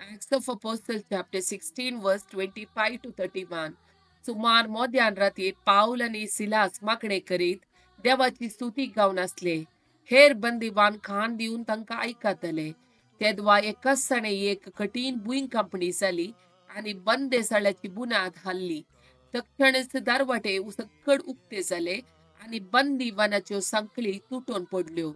Acts of Apostles chapter 16 verse 25 to 31. सुमार मोद्यान रातीर पाऊल आणि सिलास मागणे करीत देवाची स्तुती गावन असले. हेर बंदिवान खान दिवन तांकां आयकताले. तेदवा एकाच सणे एक कठीण भुंयग कंपनी जाली आणि बंदेसाळ्याची बुनाद हल्ली. तक्षणच दारवाटे सकड उक्ते जाले आणि बंदिवानाच्यो सांखळी तुटून पडल्यो.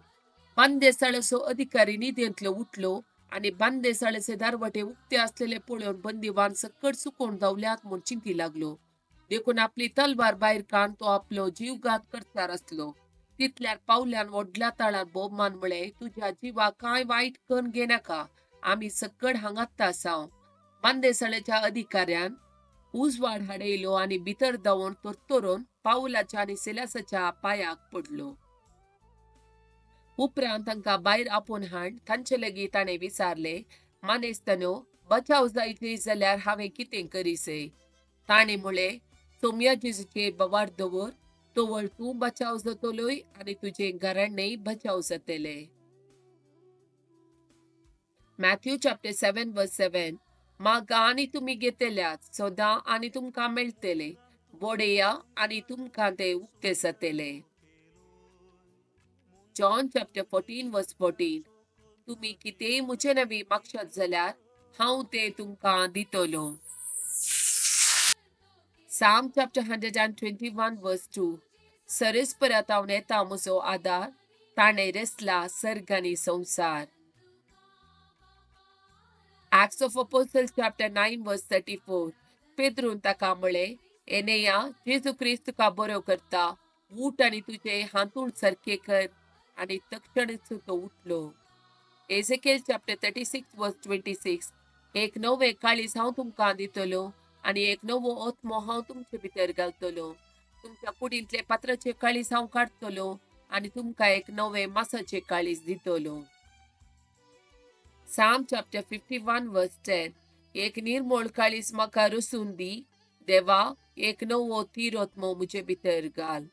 बांदेसाळ्याचो अधिकारी निधेंतलो उठलो आणि बांदेसाळ्याचे दारवाटे उक्ते असलेले पळोवन बंदिवान सकट चुकोवन धांवल्यात म्हूण चिंती लागलो. देखून आपली तलवार भायर काडून तो आपलो जीवघात करचार असलो. तितल्यार पावल्यान व्हडल्या ताळान भोवमान म्हळें, तुज्या जिवाक कांय वायट करून घेनाका, आमी सकड हांगात आसांव. बांदेसाळ्याच्या अधिकाऱ्यान उजवाड हाडयलो आणि भितर धांवून तरतरोन पावलाच्या आणि सिलासाच्या पांयाक पडलो. उपरांत तांकां भायर आपोवन हाड तांचे लागीं ताणें विचारलें, मानेस्तानो, बचाव जायचे जाल्यार हांवें कितें करीसै? ताणें म्हळें, सोम्या जेजूचेर बोवाळ दवर, तोवळ तूं बचाव जातलोय आनी तुजें घराणेंय बचाव जातलें. मॅथ्यू चॅप्टर 7 वर्स 7. मागा आनी तुमी घेतल्यात, सोदा आनी तुमकां मेळटलें, बोडया आनी तुमकां तें उक्तें जातलें. जॉन चॅप्टर 14 वर्स 14. तुम्ही कितेंय म्हजे नवी मागशात जाल्यार हांव तें तुमकां दितलो. Psalm chapter 121 verse 2. सरस परत हांव येता म्हजो आदार, ताणें रेसला सर्ग आनी संवसार. Acts of Apostles chapter 9 verse 34. पेद्रून ताका म्हळें, एनेया, जेजू क्रिस्त तुका बरो करता, उठ आनी तुजे हांतूण सारके कर, आनी तक्षणच तो उठलो. एझेकिएल चॅप्टर 36 वर्स 26. एक नवे काळीज हांव तुमकां दितलो आनी एक नवो ओत्मो हांव तुमचे भितर घालतलो. तुमच्या कुडींतले पात्राचे काळीज हांव काडटलो आनी तुमकां एक नवे मासाचे काळीज दितलो. Psalm chapter 51 verse 10. एक निर्मळ काळीज म्हाका रसून दी, देवा, एक नवो तिरोत्मो म्हजे भितर घाल.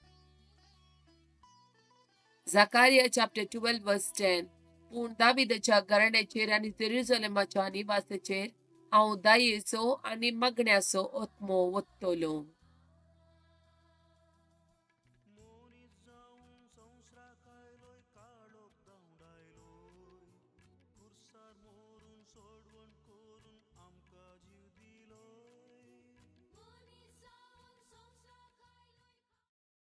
Zachariah chapter 12 verse 10. पूण दाविदाच्या घराण्याचेर आनी जेरुसलेमाच्या निवासाचेर हांव दयेचो आनी मागण्याचो ओत्मो ओततलो.